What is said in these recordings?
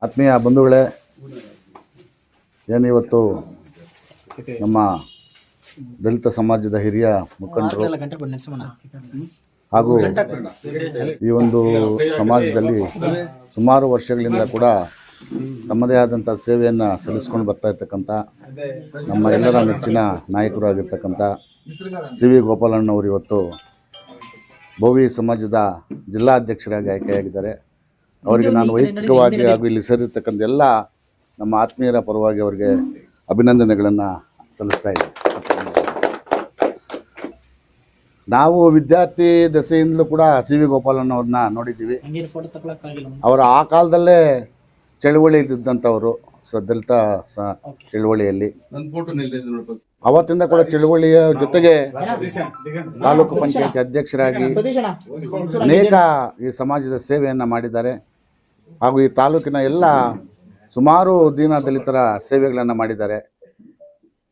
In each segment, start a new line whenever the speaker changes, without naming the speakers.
ಆತ್ಮೀಯ ಬಂಧುಗಳೇ, ಏನಿವತ್ತು ನಮ್ಮ ದಲಿತ ಸಮಾಜದ ಹಿರಿಯ ಮುಖಂಡರು ಹಾಗೂ ಈ ಒಂದು ಸಮಾಜದಲ್ಲಿ ಸುಮಾರು ವರ್ಷಗಳಿಂದ ಕೂಡ ತಮ್ಮದೇ ಆದಂಥ ಸೇವೆಯನ್ನು ಸಲ್ಲಿಸ್ಕೊಂಡು ಬರ್ತಾ ಇರ್ತಕ್ಕಂಥ ನಮ್ಮ ಎಲ್ಲರ ನೆಚ್ಚಿನ ನಾಯಕರು ಆಗಿರ್ತಕ್ಕಂಥ ಸಿ ವಿ ಗೋಪಾಲಣ್ಣವರು ಇವತ್ತು ಬೋವಿ ಸಮಾಜದ ಜಿಲ್ಲಾಧ್ಯಕ್ಷರಾಗಿ ಆಯ್ಕೆಯಾಗಿದ್ದಾರೆ. ಅವರಿಗೆ ನಾನು ವೈಯಕ್ತಿಕವಾಗಿ ಹಾಗೂ ಇಲ್ಲಿ ಸೇರಿರ್ತಕ್ಕಂಥ ಎಲ್ಲ ನಮ್ಮ ಆತ್ಮೀಯರ ಪರವಾಗಿ ಅವರಿಗೆ ಅಭಿನಂದನೆಗಳನ್ನು ಸಲ್ಲಿಸ್ತಾ ಇದ್ದೀನಿ. ನಾವು ವಿದ್ಯಾರ್ಥಿ ದಶೆಯಿಂದಲೂ ಕೂಡ ಸಿ ವಿ ಗೋಪಾಲಣ್ಣವ್ರನ್ನ ನೋಡಿದ್ದೀವಿ. ಅವರು ಆ ಕಾಲದಲ್ಲೇ ಚಳುವಳಿಯಲ್ಲಿದ್ದಂಥವರು, ದಲಿತ ಚಳುವಳಿಯಲ್ಲಿ ಅವತ್ತಿಂದ ಕೂಡ ಚಳುವಳಿಯ ಜೊತೆಗೆ ತಾಲೂಕು ಪಂಚಾಯತಿ ಅಧ್ಯಕ್ಷರಾಗಿ ಅನೇಕ ಈ ಸಮಾಜದ ಸೇವೆಯನ್ನು ಮಾಡಿದ್ದಾರೆ. ಹಾಗೂ ಈ ತಾಲೂಕಿನ ಎಲ್ಲ ಸುಮಾರು ದೀನ ದಲಿತರ ಸೇವೆಗಳನ್ನು ಮಾಡಿದ್ದಾರೆ.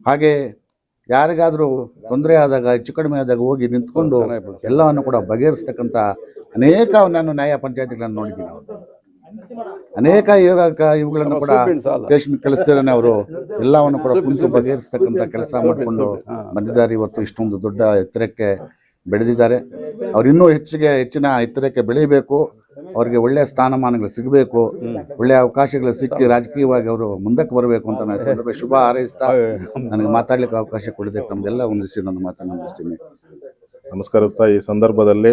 ಹಾಗೆ ಯಾರಿಗಾದರೂ ತೊಂದರೆ ಆದಾಗ, ಹೆಚ್ಚು ಕಡಿಮೆ ಆದಾಗ ಹೋಗಿ ನಿಂತ್ಕೊಂಡು ಎಲ್ಲವನ್ನು ಕೂಡ ಬಗೆಹರಿಸ್ತಕ್ಕಂಥ ಅನೇಕ ನಾನು ನ್ಯಾಯ ಪಂಚಾಯತಿಗಳನ್ನು ನೋಡಿದ್ದೀನಿ. ಅನೇಕ ಇವುಗಳನ್ನು ಕೂಡ ಸ್ಟೇಷನ್ ಕಳಿಸ್ತಾನೆ ಅವರು ಎಲ್ಲವನ್ನು ಕೂಡ ಕುಂತು ಬಗೆಹರಿಸ್ತಕ್ಕಂಥ ಕೆಲಸ ಮಾಡಿಕೊಂಡು ಬಂದಿದ್ದಾರೆ. ಇವತ್ತು ಇಷ್ಟೊಂದು ದೊಡ್ಡ ಎತ್ತರಕ್ಕೆ ಬೆಳೆದಿದ್ದಾರೆ. ಅವ್ರು ಇನ್ನೂ ಹೆಚ್ಚಿನ ಎತ್ತರಕ್ಕೆ ಬೆಳೀಬೇಕು, ಅವರಿಗೆ ಒಳ್ಳೆಯ ಸ್ಥಾನಮಾನಗಳು ಸಿಗಬೇಕು, ಒಳ್ಳೆಯ ಅವಕಾಶಗಳು ಸಿಕ್ಕಿ ರಾಜಕೀಯವಾಗಿ ಅವರು ಮುಂದಕ್ಕೆ ಬರಬೇಕು ಅಂತ ನಾನು ಸಂದರ್ಭ ಶುಭ ಹಾರೈಸ್ತಾ ನನಗೆ ಮಾತಾಡ್ಲಿಕ್ಕೆ ಅವಕಾಶ ಕೊಡದೆ ತಮ್ಮೆಲ್ಲ ಹೊಂದಿಸಿ ನನ್ನ ಮಾತನ್ನು ಮುಗಿಸ್ತೀನಿ.
ನಮಸ್ಕರಿಸ್ತಾ ಈ ಸಂದರ್ಭದಲ್ಲಿ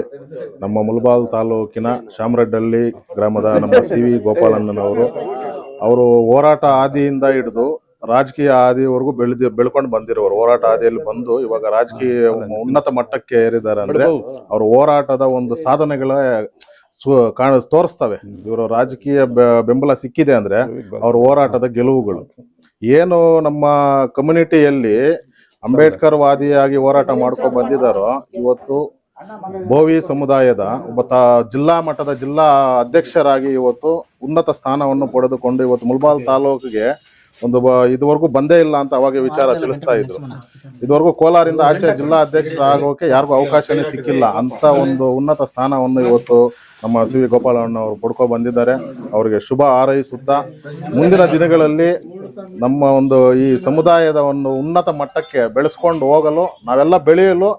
ನಮ್ಮ ಮುಳಬಾಲ್ ತಾಲೂಕಿನ ಶಾಮರಡ್ಡಳ್ಳಿ ಗ್ರಾಮದ ನಮ್ಮ ಸಿ ವಿ ಗೋಪಾಲಣ್ಣನವರು ಹೋರಾಟ ಆದಿಯಿಂದ ಹಿಡಿದು ರಾಜಕೀಯ ಆದಿವರೆಗೂ ಬೆಳ್ಕೊಂಡು ಬಂದಿರೋರು. ಹೋರಾಟ ಆದಿಯಲ್ಲಿ ಬಂದು ಇವಾಗ ರಾಜಕೀಯ ಉನ್ನತ ಮಟ್ಟಕ್ಕೆ ಏರಿದ್ದಾರೆ ಅಂದ್ರೆ ಅವ್ರ ಹೋರಾಟದ ಒಂದು ಸಾಧನೆಗಳ ತೋರಿಸ್ತವೆ. ಇವರು ರಾಜಕೀಯ ಬೆಂಬಲ ಸಿಕ್ಕಿದೆ ಅಂದ್ರೆ ಅವ್ರ ಹೋರಾಟದ ಗೆಲುವುಗಳು ಏನು. ನಮ್ಮ ಕಮ್ಯುನಿಟಿಯಲ್ಲಿ ಅಂಬೇಡ್ಕರ್ ವಾದಿಯಾಗಿ ಹೋರಾಟ ಮಾಡ್ಕೊಂಡು ಬಂದಿದ್ದಾರೋ, ಇವತ್ತು ಬೋವಿ ಸಮುದಾಯದ ಒಬ್ಬ ಜಿಲ್ಲಾ ಮಟ್ಟದ ಜಿಲ್ಲಾ ಅಧ್ಯಕ್ಷರಾಗಿ ಇವತ್ತು ಉನ್ನತ ಸ್ಥಾನವನ್ನು ಪಡೆದುಕೊಂಡು ಇವತ್ತು ಮುಳಬಾಲ್ ತಾಲೂಕಿಗೆ ಇದುವರೆಗೂ ಬಂದೇ ಇಲ್ಲ ಅಂತ ಅವಾಗ ವಿಚಾರ ತಿಳಿಸ್ತಾ ಇದ್ರು. ಇದುವರೆಗೂ ಕೋಲಾರಿಂದ ಆಚೆ ಜಿಲ್ಲಾ ಅಧ್ಯಕ್ಷರಾಗೋಕೆ ಯಾರಿಗೂ ಅವಕಾಶನೇ ಸಿಕ್ಕಿಲ್ಲ ಅಂತ ಒಂದು ಉನ್ನತ ಸ್ಥಾನವನ್ನು ಇವತ್ತು ನಮ್ಮ ಸಿ ವಿ ಗೋಪಾಲಣ್ಣವರು ಪಡ್ಕೊ ಬಂದಿದ್ದಾರೆ. ಅವರಿಗೆ ಶುಭ ಹಾರೈಸುತ್ತಾ ಮುಂದಿನ ದಿನಗಳಲ್ಲಿ ನಮ್ಮ ಒಂದು ಈ ಸಮುದಾಯದ ಒಂದು ಉನ್ನತ ಮಟ್ಟಕ್ಕೆ ಬೆಳೆಸ್ಕೊಂಡು ಹೋಗಲು, ನಾವೆಲ್ಲ ಬೆಳೆಯಲು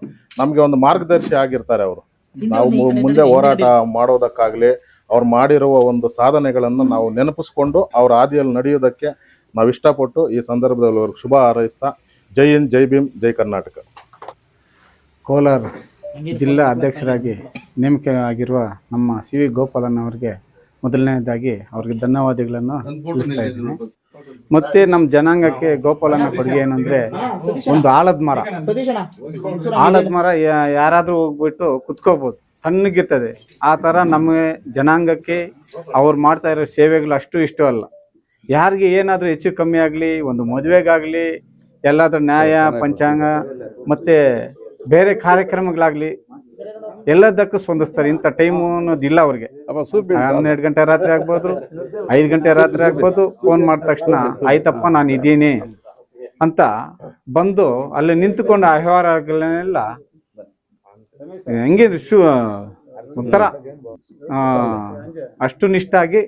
ನಮ್ಗೆ ಒಂದು ಮಾರ್ಗದರ್ಶಿ ಆಗಿರ್ತಾರೆ ಅವರು. ನಾವು ಮುಂದೆ ಹೋರಾಟ ಮಾಡೋದಕ್ಕಾಗ್ಲಿ ಅವ್ರು ಮಾಡಿರುವ ಒಂದು ಸಾಧನೆಗಳನ್ನು ನಾವು ನೆನಪಿಸ್ಕೊಂಡು ಅವ್ರ ಹಾದಿಯಲ್ಲಿ ನಡೆಯೋದಕ್ಕೆ ನಾವು ಇಷ್ಟಪಟ್ಟು ಈ ಸಂದರ್ಭದಲ್ಲಿ ಅವ್ರಿಗೆ ಶುಭ ಹಾರೈಸ್ತಾ ಜೈ ಹಿಂದ್, ಜೈ ಭೀಮ್, ಜೈ ಕರ್ನಾಟಕ.
ಕೋಲಾರ ಜಿಲ್ಲಾ ಅಧ್ಯಕ್ಷರಾಗಿ ನೇಮಕ ಆಗಿರುವ ನಮ್ಮ ಸಿ ವಿ ಗೋಪಾಲಣ್ಣವರಿಗೆ ಮೊದಲನೇದಾಗಿ ಅವ್ರಿಗೆ ಧನ್ಯವಾದಗಳನ್ನು ತಿಳಿಸ್ತಾ ಇದ್ದೀನಿ. ಮತ್ತೆ ನಮ್ಮ ಜನಾಂಗಕ್ಕೆ ಗೋಪಾಲಣ್ಣ ಕೊಡುಗೆ ಏನಂದ್ರೆ ಒಂದು ಆಲದ ಮರ ಯಾರಾದ್ರೂ ಹೋಗ್ಬಿಟ್ಟು ಕುತ್ಕೋಬಹುದು, ತಣ್ಣಗಿರ್ತದೆ. ಆ ತರ ನಮ್ಮ ಜನಾಂಗಕ್ಕೆ ಅವ್ರು ಮಾಡ್ತಾ ಇರೋ ಸೇವೆಗಳು ಅಷ್ಟು ಇಷ್ಟ ಅಲ್ಲ. ಯಾರಿಗೆ ಏನಾದ್ರೂ ಹೆಚ್ಚು ಕಮ್ಮಿ ಆಗ್ಲಿ, ಒಂದು ಮದುವೆಗಾಗ್ಲಿ, ಎಲ್ಲಾದ್ರೂ ನ್ಯಾಯ ಪಂಚಾಂಗ ಮತ್ತೆ ಬೇರೆ ಕಾರ್ಯಕ್ರಮಗಳಾಗ್ಲಿ ಎಲ್ಲದಕ್ಕೂ ಸ್ಪಂದಿಸ್ತಾರೆ. ಇಂಥ ಟೈಮು ಅನ್ನೋದಿಲ್ಲ ಅವ್ರಿಗೆ. 12 ಗಂಟೆ ರಾತ್ರಿ ಆಗ್ಬೋದು, 5 ಗಂಟೆ ರಾತ್ರಿ ಆಗ್ಬೋದು, ಫೋನ್ ಮಾಡಿದ ತಕ್ಷಣ ಆಯ್ತಪ್ಪ ನಾನು ಇದ್ದೀನಿ ಅಂತ ಬಂದು ಅಲ್ಲಿ ನಿಂತುಕೊಂಡು ಆ ವ್ಯವಹಾರಗಳನ್ನೆಲ್ಲ ಹೆಂಗೆ ಒಂಥರ ಅಷ್ಟು ನಿಷ್ಠಾಗಿ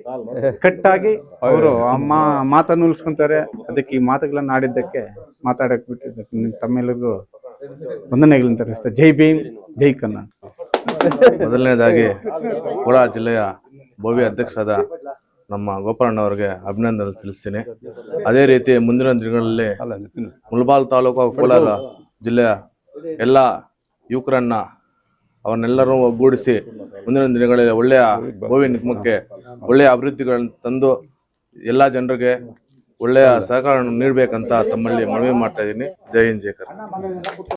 ಕಟ್ಟಾಗಿ ಅವರು ಮಾತನ್ನು ಉಳಿಸ್ಕೊಂತಾರೆ. ಅದಕ್ಕೆ ಈ ಮಾತುಗಳನ್ನು ಆಡಿದ್ದಕ್ಕೆ ಮಾತಾಡಕ್ ಬಿಟ್ಟಿದ್ದಕ್ಕೆ ತಮ್ಮೆಲ್ಲರಿಗೂ ವಂದನೆಗಳನ್ನು ತಿಳಿಸ್ತಾರೆ. ಜೈ ಭೀಮ್, ಜೈ ಕರ್ನಾಟಕ.
ಮೊದಲನೇದಾಗಿ ಕೋಲಾರ ಜಿಲ್ಲೆಯ ಬೋವಿ ಅಧ್ಯಕ್ಷರಾದ ನಮ್ಮ ಗೋಪಾಲಣ್ಣವರಿಗೆ ಅಭಿನಂದನೆ ತಿಳಿಸ್ತೀನಿ. ಅದೇ ರೀತಿ ಮುಂದಿನ ದಿನಗಳಲ್ಲಿ ಮುಳಬಾಲ್ ತಾಲೂಕು ಹಾಗೂ ಕೋಲಾರ ಜಿಲ್ಲೆಯ ಎಲ್ಲ ಯುವಕರನ್ನ ಅವನ್ನೆಲ್ಲರೂ ಒಗ್ಗೂಡಿಸಿ ಮುಂದಿನ ದಿನಗಳಲ್ಲಿ ಒಳ್ಳೆಯ ಬೋವಿ ನಿಗಮಕ್ಕೆ ಒಳ್ಳೆಯ ಅಭಿವೃದ್ಧಿಗಳನ್ನು ತಂದು ಎಲ್ಲ ಜನರಿಗೆ ಒಳ್ಳೆಯ ಸಹಕಾರವನ್ನು ನೀಡಬೇಕಂತ ತಮ್ಮಲ್ಲಿ ಮನವಿ ಮಾಡ್ತಾ ಇದ್ದೀನಿ. ಜೈ ಹಿಂದ್, ಜೈ ಕರ್ನಾಟಕ.